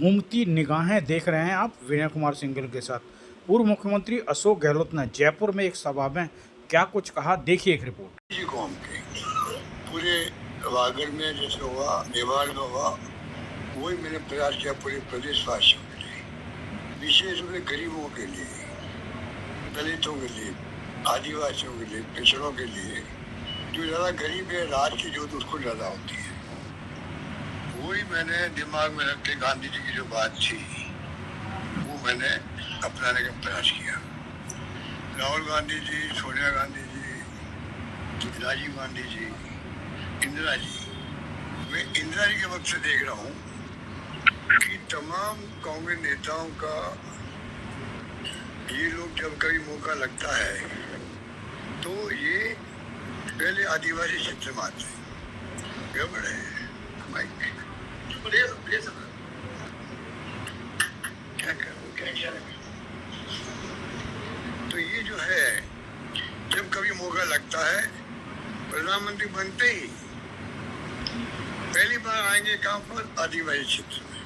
घूमती निगाहें देख रहे हैं आप विनय कुमार सिंघल के साथ। पूर्व मुख्यमंत्री अशोक गहलोत ने जयपुर में एक सभा में क्या कुछ कहा, देखिए एक रिपोर्ट। कौम के पूरे वागड़ में जैसे हुआ, मेवाड़ में हुआ, वही मैंने प्रयास किया पूरे प्रदेशवासियों के लिए, विशेष रूप से गरीबों के लिए, दलितों के लिए, आदिवासियों के लिए, पिछड़ों के लिए। जो ज़्यादा गरीब है, राज की जोत उसको ज़्यादा होती है। वही मैंने दिमाग में रख के गांधी जी की जो बात थी वो मैंने अपनाने का प्रयास किया। राहुल गांधी जी, सोनिया गांधी जी, राजीव गांधी जी, इंदिरा जी, मैं इंदिरा जी के वक्त से देख रहा हूँ कि तमाम कांग्रेस नेताओं का ये लोग जब कभी मौका लगता है तो ये पहले आदिवासी क्षेत्र में आते हैं। गड़बड़ है क्या करूं, क्या तो ये जो है जब कभी मौका लगता है प्रधानमंत्री बनते ही पहली बार आएंगे कहाँ पर, आदिवासी क्षेत्र में।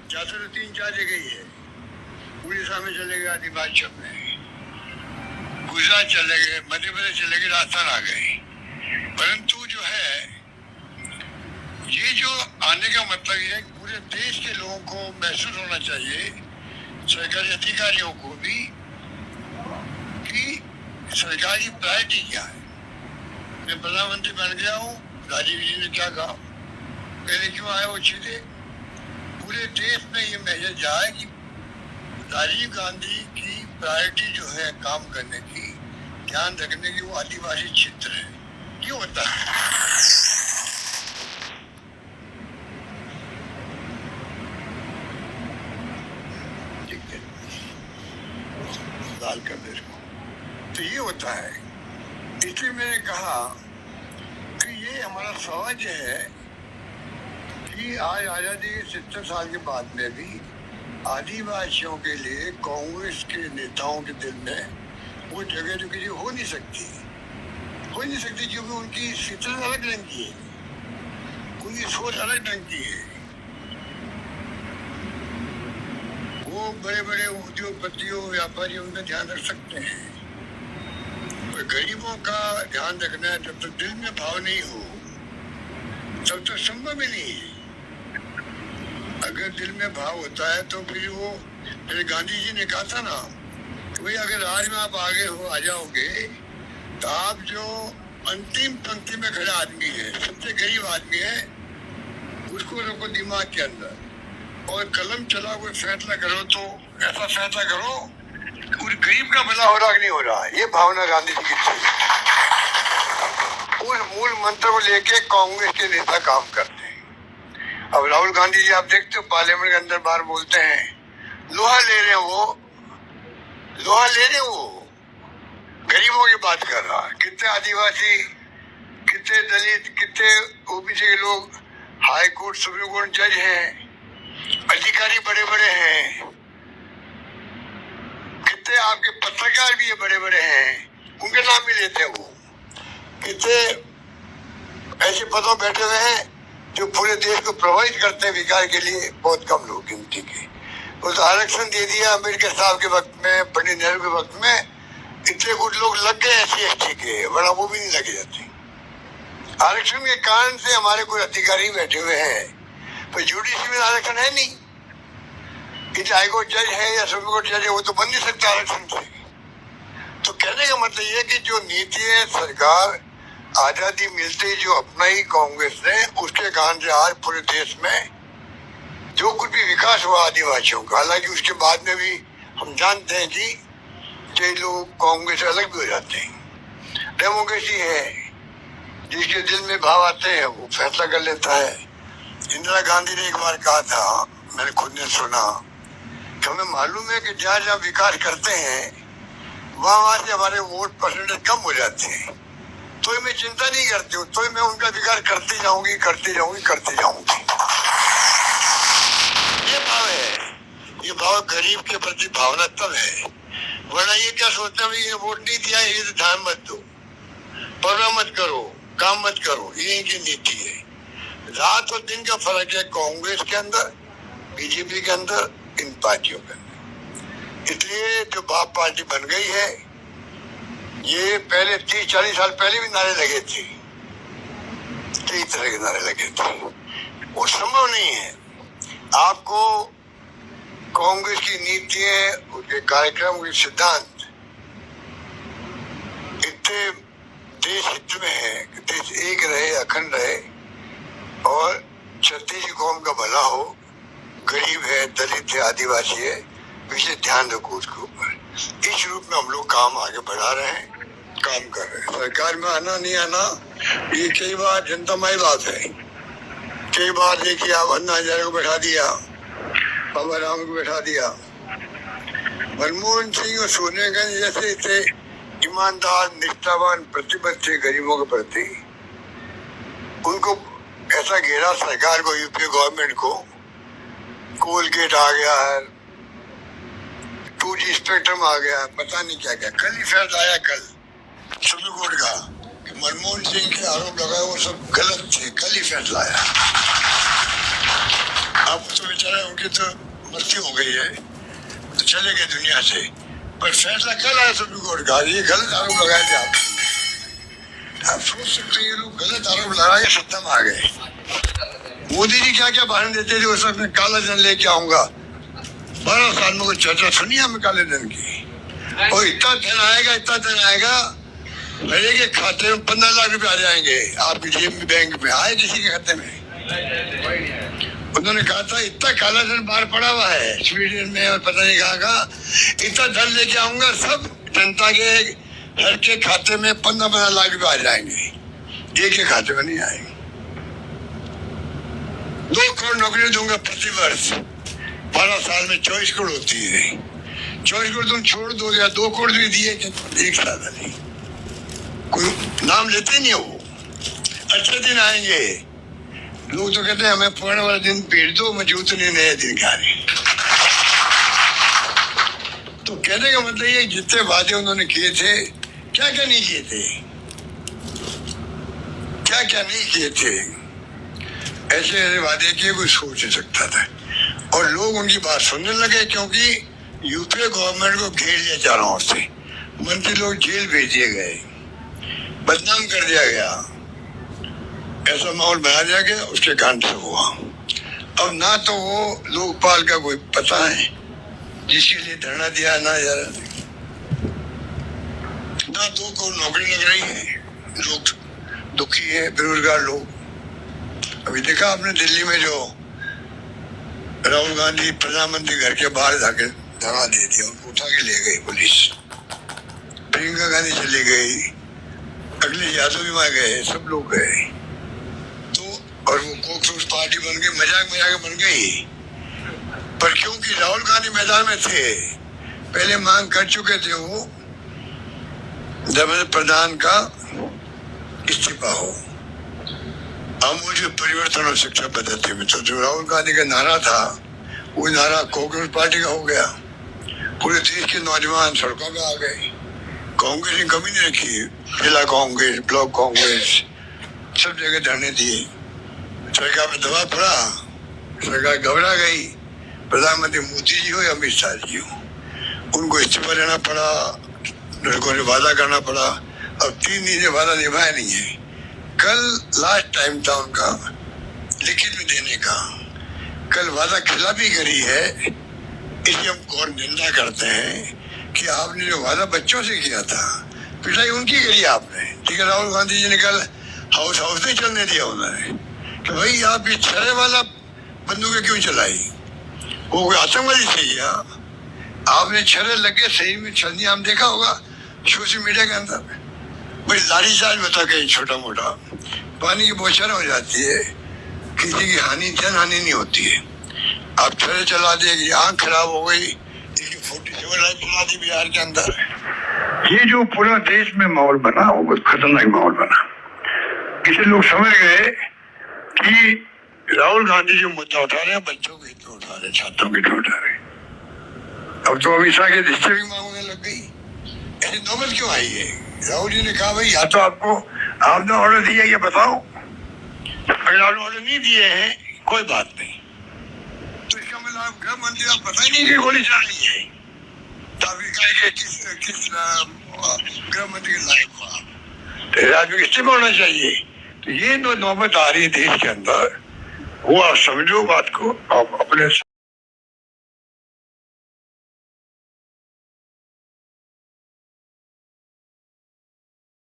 जाते तो 3-4 जगह ही है। उड़ीसा में चले गए आदिवासी में, गुजरात चले गए, मध्य प्रदेश चले गए, राजस्थान आ गए। परंतु जो है ये जो आने का मतलब ये है कि पूरे देश के लोगों को महसूस होना चाहिए, सरकारी अधिकारियों को भी, कि सरकार की प्रायोरिटी क्या है। मैं प्रधानमंत्री बन गया हूँ, राजीव जी ने क्या कहा, पहले क्यों आए वो चीजें, पूरे देश में ये मैसेज जाए कि राजीव गांधी की प्रायोरिटी जो है काम करने की, ध्यान रखने की, वो आदिवासी क्षेत्र है। क्यों होता है? लाल कर दे इसको। तो ये होता है, इसलिए मैंने कहा कि ये हमारा समाज है कि आज आजादी के 70 साल के बाद में भी आदिवासियों के लिए कांग्रेस के नेताओं के दिल में वो जगह जो किसी हो नहीं सकती क्योंकि उनकी फितरत अलग ढंग की है, उनकी सोच अलग ढंग की है। वो बड़े बड़े उद्योगपतियों, व्यापारियों का ध्यान रख सकते हैं, पर गरीबों का ध्यान रखना है जब तक दिल में भाव नहीं हो तब तक संभव ही नहीं है। अगर दिल में भाव होता है तो फिर वो, मेरे गांधी जी ने कहा था ना, वही अगर आज में आप आगे हो आ जाओगे तो आप जो अंतिम पंक्ति में खड़ा आदमी है, सबसे गरीब आदमी है, उसको रखो दिमाग के अंदर और कलम चलाओ, कोई फैसला करो तो ऐसा फैसला करो उस गरीब का भला हो रहा कि नहीं हो रहा है। ये भावना गांधी जी की थी। उस मूल मंत्र को लेके कांग्रेस के नेता काम करते हैं। अब राहुल गांधी जी आप देखते हो पार्लियामेंट के अंदर बाहर बोलते हैं, लोहा ले रहे वो, लोहा ले रहे वो, गरीबों की बात कर रहा है। कितने आदिवासी, कितने दलित, कितने ओबीसी के लोग हाई कोर्ट, सुप्रीम कोर्ट जज हैं, अधिकारी बड़े बड़े हैं, कितने आपके पत्रकार भी बड़े बड़े हैं, उनके नाम भी लेते हैं वो। कितने ऐसे पदों बैठे हुए हैं जो पूरे देश को प्रभावित करते हैं विकास के लिए, बहुत कम लोग गिनती के। उस आरक्षण दे दिया अम्बेडकर साहब के वक्त में, पंडित नेहरू के वक्त में, इतने कुछ लोग लग गए SC/ST के, वरना वो भी नहीं लगे जाते। आरक्षण के कारण से हमारे कोई अधिकारी बैठे हुए हैं, पर जुडिशरी में आरक्षण है नहीं। कि हाईकोर्ट जज है या सुप्रीम कोर्ट जज है, वो तो बन नहीं सकता आरक्षण से। तो कहने का मतलब ये कि जो नीति है सरकार आजादी मिलते जो अपनाई कांग्रेस ने, उसके कारण से आज पूरे देश में जो कुछ भी विकास हुआ आदिवासियों का, हालांकि उसके बाद में भी हम जानते हैं कि कई लोग कांग्रेस से अलग भी हो जाते हैं। डेमोक्रेसी है, जिसके दिल में भाव आते हैं वो फैसला कर लेता है। इंदिरा गांधी ने एक बार कहा था, मैंने खुद ने सुना, कि हमें मालूम है कि जहाँ जहाँ विकास करते हैं वहाँ से हमारे वोट परसेंटेज कम हो जाते हैं, तो मैं चिंता नहीं करती हूँ, तो मैं उनका विकास करती जाऊंगी। ये भाव है, ये भाव गरीब के प्रति भावना तब है, वरना ये क्या सोचते हैं, ये वोट नहीं दिया, ये ध्यान मत दो, परवाह मत करो, काम मत करो, ये इनकी नीति है। रात और दिन का फर्क है कांग्रेस के अंदर, बीजेपी के अंदर, इन पार्टियों के अंदर। इसलिए जो बाप पार्टी बन गई है, ये पहले 30-40 साल पहले भी नारे लगे थे, कई तरह के नारे लगे थे। वो संभव नहीं है। आपको कांग्रेस की नीतियां, उसके कार्यक्रम, उसके सिद्धांत इतने देश हित में है कि देश एक रहे, अखंड रहे और छत्तीस कौम का भला हो। गरीब है, दलित है, आदिवासी है, विशेष ध्यान रखो उसके ऊपर। इस रूप में हम लोग काम आगे बढ़ा रहे हैं, काम कर रहे हैं। सरकार में आना नहीं आना ये कई बार जनतमाई बात है। कई बार देखिए आप अन्ना हजारे को बैठा दिया, बाबा राम को बैठा दिया, मनमोहन सिंह और सोनिया गांधी जैसे थे ईमानदार, निष्ठावान, प्रतिबद्ध थे गरीबों के प्रति। उनको ऐसा घेरा सरकार को, यूपी गवर्नमेंट को, कोलगेट आ गया है, 2G स्पेक्ट्रम आ गया, पता नहीं क्या क्या। कल ही फैसला आया, कल सुप्रीम कोर्ट का, कि मनमोहन सिंह के आरोप लगाए वो सब गलत थे। कल ही फैसला आया। अब तो बेचारा उनकी तो मृत्यु हो गई है, तो चले गए दुनिया से, पर फैसला कल आया सुप्रीम कोर्ट का। ये गलत आरोप लगाए थे आप सोच सकते हैं ये लोग गलत आरोप लगा के सत्ता में आ गए। मोदी जी क्या क्या बहाने देते थे, उस वक्त मैं काला धन लेके आऊंगा। 12 साल में कोई चर्चा सुनी हमें काले धन की? और इतना धन आएगा, इतना धन आएगा, मेरे के खाते में 15 लाख रुपए आ जाएंगे, आपकी जेब में, बैंक में। आए किसी के खाते में? उन्होंने कहा था इतना काला धन बाहर पड़ा हुआ है स्वीडन में और पता नहीं कहाँ, इतना धन लेके आऊंगा, सब जनता के हर के खाते में 15-15 लाख रुपए आ जाएंगे। एक के खाते में नहीं आएंगे। 2 करोड़ नौकरी दूंगा प्रति वर्ष। 12 साल में 24 करोड़ होती है। 24 करोड़ तुम छोड़ दो, या 2 करोड़ भी दिए कि एक साल नहीं, कोई नाम लेते नहीं हो। अच्छे दिन आएंगे, लोग तो कहते हैं हमें पुराने वाला दिन भेज दो, मजबूत नहीं नए दिन का नहीं। तो कहने का मतलब ये जितने वादे उन्होंने किए थे, क्या क्या नहीं किए थे, क्या क्या नहीं किए थे, ऐसे ऐसे वादे किए कोई सोच नहीं सकता था। और लोग उनकी बात सुनने लगे, क्योंकि यूपीए गवर्नमेंट को घेर लिया चारों से। मंत्री लोग जेल भेज दिए गए, बदनाम कर दिया गया, ऐसा माहौल बना दिया गया। उसके कारण से हुआ। अब ना तो वो लोकपाल का कोई पता है जिसके लिए धरना दिया, ना यार, ना 2 करोड़ नौकरी लग रही है, लोग दुखी है, बेरोजगार लोग। अभी देखा आपने दिल्ली में जो राहुल गांधी प्रधानमंत्री घर के बाहर जाके धरना दे दिया, उनको उठा के ले गई पुलिस। प्रियंका गांधी चली गई, अखिलेश यादव भी वहां गए, सब लोग गए। तो और वो कॉकरोच पार्टी बन गई, मजाक बन गई। पर क्योंकि राहुल गांधी मैदान में थे, पहले मांग कर चुके थे वो धर्मेंद्र प्रधान का इस्तीफा हो, आमूल परिवर्तन हो शिक्षा पद्धति में। तो जो राहुल गांधी का नारा था, वो नारा कांग्रेस पार्टी का हो गया। पूरे देश के नौजवान सड़कों पे आ गए। कांग्रेस ने कमी नहीं रखी, जिला कांग्रेस, ब्लॉक कांग्रेस, सब जगह धरने दिए। सरकार पे दबाव पड़ा, सरकार घबरा गई। प्रधानमंत्री मोदी जी हो या अमित शाह जी हो, उनको इस्तीफा लेना पड़ा, लड़कों ने वादा करना पड़ा। अब 3 दिन से वादा निभाया नहीं है। कल लास्ट टाइम था उनका लिखित में देने का, कल वादा खिलाफी करी है। इसलिए हम गौर निंदा करते हैं कि आपने जो वादा बच्चों से किया था, पिटाई उनकी करी आपने। ठीक है, राहुल गांधी जी ने कल हाउस नहीं चलने दिया उन्होंने कि भाई आप ये छर्रे वाला बंदूकें क्यों चलाई, वो कोई आतंकवादी से किया। आपने छर्रे लगे सही में चलनी, हम देखा होगा सोशल मीडिया के अंदर। भाई लाठीचार्ज बता कहीं छोटा मोटा पानी की बौछार हो जाती है, किसी की हानि, जन हानि नहीं होती है। आप छर्रे चला दिए, आंख खराब हो गई, 47 लाख चला दी बिहार के अंदर। ये जो पूरा देश में माहौल बना, वो बहुत खतरनाक माहौल बना। इसे लोग समझ गए कि राहुल गांधी जो मुद्दा उठा रहे हैं, बच्चों के हित में उठा रहे, छात्रों के हित में उठा रहे। अब तो अमित शाह के रिश्ते भी मांगने लग गई। ऐसी नौबत क्यों आई है? राहुल जी ने कहा भाई या तो आपने ऑर्डर दिया, ये बताओ, अगर ऑर्डर नहीं दिए हैं कोई बात नहीं, तो इसका मतलब आप गृह मंत्री आप पता ही नहीं कि गोली चला रही है, तभी कहेंगे किस गृह मंत्री के लायक हुआ, तो राज्य इस्तीफा होना चाहिए। तो ये नौबत आ रही है देश के अंदर, वो आप समझो बात को, आप अपने